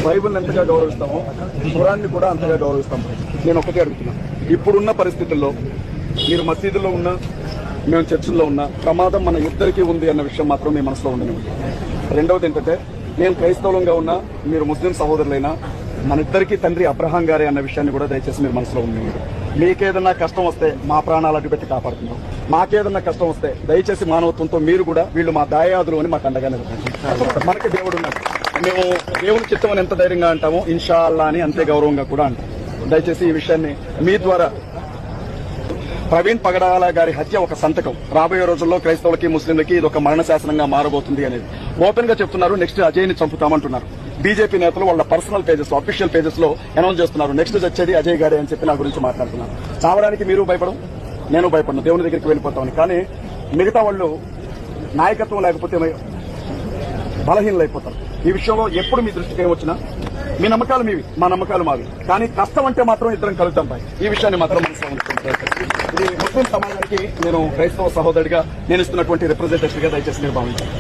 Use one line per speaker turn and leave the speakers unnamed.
బైబిల్ని ఎంతగా గౌరవిస్తామో ఖురాన్ని కూడా అంతగా గౌరవిస్తాము. నేను ఒకటే అడుగుతున్నా, ఇప్పుడున్న పరిస్థితుల్లో మీరు మసీదులో ఉన్నా మేము చర్చిల్లో ఉన్నా ప్రమాదం మన ఇద్దరికీ ఉంది అన్న విషయం మాత్రం మీ మనసులో ఉండనివ్వండి. రెండవది ఏంటంటే, నేను క్రైస్తవులంగా ఉన్నా మీరు ముస్లిం సహోదరులైనా మన ఇద్దరికీ తండ్రి అబ్రహాం గారే అన్న విషయాన్ని కూడా దయచేసి మీరు మనసులో ఉండనివ్వండి. మీకేదన్నా కష్టం వస్తే మా ప్రాణాలు అడ్డుపెట్టి కాపాడుతున్నాం. మాకేదన్నా కష్టం వస్తే దయచేసి మానవత్వంతో మీరు కూడా వీళ్ళు మా దాయాదులు అని మాకు అండగా నిలబడండి. మనకి దేవుడు ఉన్నాడు. మేము దేవుని చిత్తం అని ఎంత ధైర్యంగా అంటామో ఇన్షా అల్లా అని అంతే గౌరవంగా కూడా అంటాం. దయచేసి ఈ విషయాన్ని మీ ద్వారా ప్రవీణ్ పగడాల గారి హత్య ఒక సంతకం. రాబోయే రోజుల్లో క్రైస్తవులకి ముస్లింలకి ఇది ఒక మరణ శాసనంగా మారబోతుంది అనేది ఓపెన్ గా చెప్తున్నారు. నెక్స్ట్ అజయ్ని చంపుతామంటున్నారు. బీజేపీ నేతలు వాళ్ళ పర్సనల్ పేజెస్ లో, అఫీషియల్ పేజెస్ లో అనౌన్స్ చేస్తున్నారు, నెక్స్ట్ వచ్చేది అజయ్ గారే అని చెప్పి నా గురించి మాట్లాడుతున్నారు. చావడానికి మీరు భయపడం, నేను భయపడను, దేవుని దగ్గరికి వెళ్ళిపోతామని. కానీ మిగతా వాళ్ళు నాయకత్వం లేకపోతే బలహీనలు అయిపోతారు. ఈ విషయంలో ఎప్పుడు మీ దృష్టికి ఏమొచ్చినా మీ నమ్మకాలు మీవి, మా నమ్మకాలు మావి. కానీ కష్టం అంటే మాత్రం ఇద్దరం కలుగుతాం పై. ఈ విషయాన్ని మాత్రం మనసులో ఉంచుకుంటారు. ఇది ముస్లిం సమాజానికి నేను క్రైస్తవ సహోదరుడిగా నేను ఇస్తున్నటువంటి రిప్రజెంటేటివ్ గా దయచేసి మీరు భావించాను.